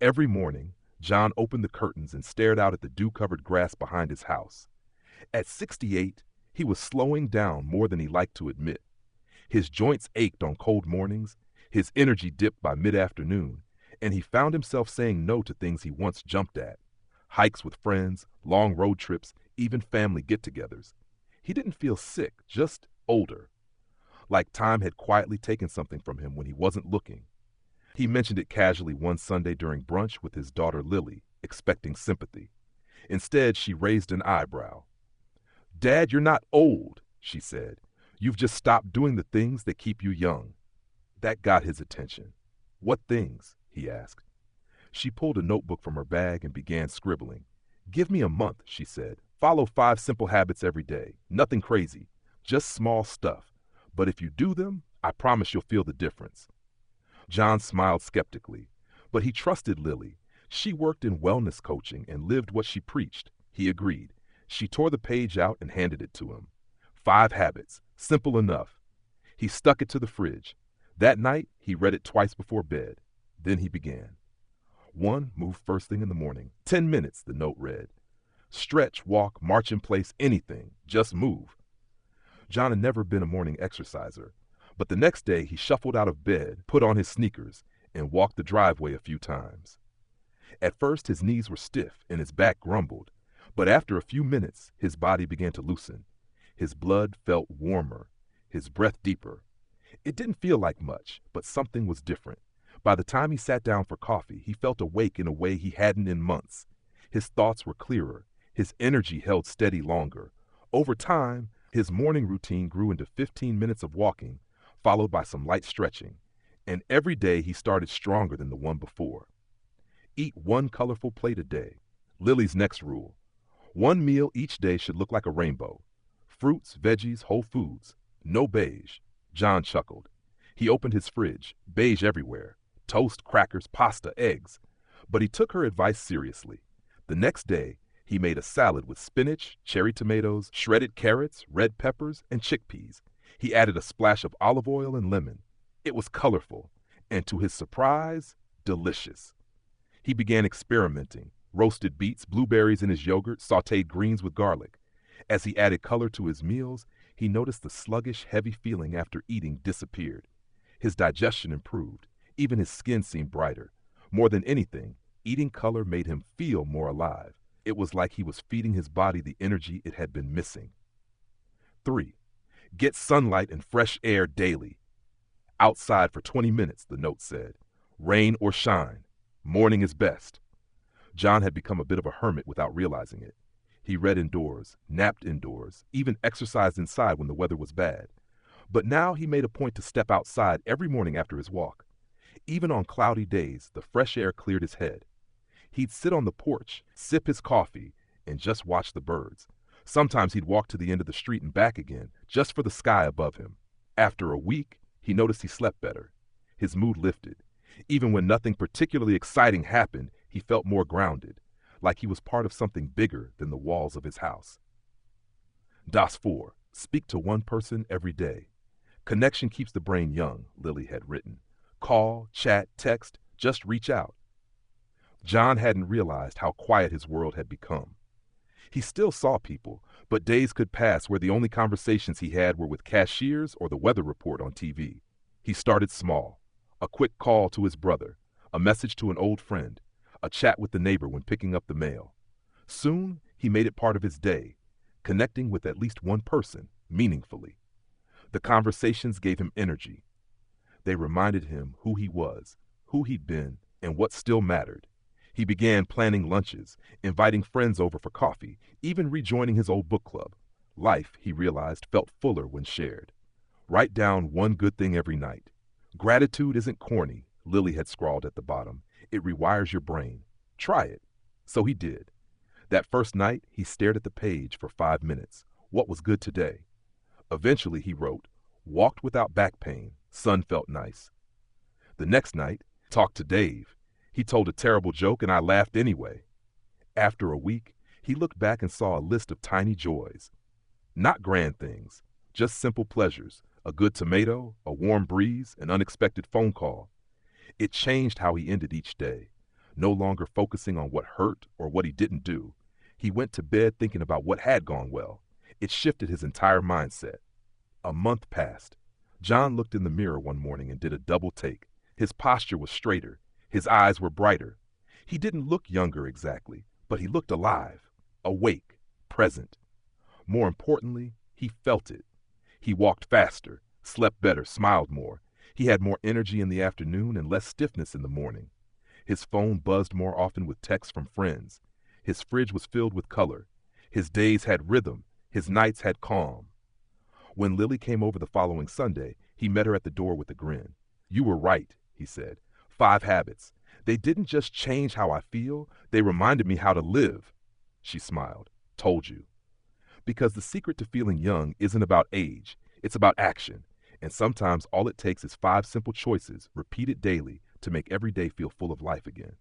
Every morning, John opened the curtains and stared out at the dew-covered grass behind his house. At 68, he was slowing down more than he liked to admit. His joints ached on cold mornings, his energy dipped by mid-afternoon, and he found himself saying no to things he once jumped at. Hikes with friends, long road trips, even family get-togethers. He didn't feel sick, just older. Like time had quietly taken something from him when he wasn't looking. He mentioned it casually one Sunday during brunch with his daughter Lily, expecting sympathy. Instead, she raised an eyebrow. "Dad, you're not old," she said. "You've just stopped doing the things that keep you young." That got his attention. "What things?" he asked. She pulled a notebook from her bag and began scribbling. "Give me a month," she said. "Follow 5 simple habits every day. Nothing crazy. Just small stuff. But if you do them, I promise you'll feel the difference." John smiled skeptically, but he trusted Lily. She worked in wellness coaching and lived what she preached. He agreed. She tore the page out and handed it to him. 5 habits. Simple enough. He stuck it to the fridge. That night, he read it twice before bed. Then he began. 1. Move first thing in the morning. 10 minutes, the note read. Stretch, walk, march in place, anything. Just move. John had never been a morning exerciser, but the next day he shuffled out of bed, put on his sneakers, and walked the driveway a few times. At first his knees were stiff and his back grumbled, but after a few minutes his body began to loosen. His blood felt warmer, his breath deeper. It didn't feel like much, but something was different. By the time he sat down for coffee, he felt awake in a way he hadn't in months. His thoughts were clearer, his energy held steady longer. Over time, his morning routine grew into 15 minutes of walking, followed by some light stretching, and every day he started stronger than the one before. Eat 1 colorful plate a day. Lily's next rule. 1 meal each day should look like a rainbow. Fruits, veggies, whole foods. No beige. John chuckled. He opened his fridge. Beige everywhere. Toast, crackers, pasta, eggs. But he took her advice seriously. The next day, he made a salad with spinach, cherry tomatoes, shredded carrots, red peppers, and chickpeas. He added a splash of olive oil and lemon. It was colorful, and to his surprise, delicious. He began experimenting. Roasted beets, blueberries in his yogurt, sautéed greens with garlic. As he added color to his meals, he noticed the sluggish, heavy feeling after eating disappeared. His digestion improved. Even his skin seemed brighter. More than anything, eating color made him feel more alive. It was like he was feeding his body the energy it had been missing. 3. Get sunlight and fresh air daily. Outside for 20 minutes, the note said. Rain or shine. Morning is best. John had become a bit of a hermit without realizing it. He read indoors, napped indoors, even exercised inside when the weather was bad. But now he made a point to step outside every morning after his walk. Even on cloudy days, the fresh air cleared his head. He'd sit on the porch, sip his coffee, and just watch the birds. Sometimes he'd walk to the end of the street and back again, just for the sky above him. After a week, he noticed he slept better. His mood lifted. Even when nothing particularly exciting happened, he felt more grounded, like he was part of something bigger than the walls of his house. Das 4. Speak to one person every day. Connection keeps the brain young, Lily had written. Call, chat, text, just reach out. John hadn't realized how quiet his world had become. He still saw people, but days could pass where the only conversations he had were with cashiers or the weather report on TV. He started small. A quick call to his brother, a message to an old friend, a chat with the neighbor when picking up the mail. Soon, he made it part of his day, connecting with at least one person, meaningfully. The conversations gave him energy. They reminded him who he was, who he'd been, and what still mattered. He began planning lunches, inviting friends over for coffee, even rejoining his old book club. Life, he realized, felt fuller when shared. Write down one good thing every night. Gratitude isn't corny, Lily had scrawled at the bottom. It rewires your brain. Try it. So he did. That first night, he stared at the page for 5 minutes. What was good today? Eventually, he wrote, walked without back pain. Sun felt nice. The next night, talked to Dave. He told a terrible joke and I laughed anyway. After a week, he looked back and saw a list of tiny joys. Not grand things, just simple pleasures. A good tomato, a warm breeze, an unexpected phone call. It changed how he ended each day. No longer focusing on what hurt or what he didn't do, he went to bed thinking about what had gone well. It shifted his entire mindset. A month passed. John looked in the mirror one morning and did a double take. His posture was straighter. His eyes were brighter. He didn't look younger exactly, but he looked alive, awake, present. More importantly, he felt it. He walked faster, slept better, smiled more. He had more energy in the afternoon and less stiffness in the morning. His phone buzzed more often with texts from friends. His fridge was filled with color. His days had rhythm. His nights had calm. When Lily came over the following Sunday, he met her at the door with a grin. "You were right," he said. "5 habits. They didn't just change how I feel, they reminded me how to live." She smiled. "Told you." Because the secret to feeling young isn't about age, it's about action. And sometimes all it takes is 5 simple choices, repeated daily, to make every day feel full of life again.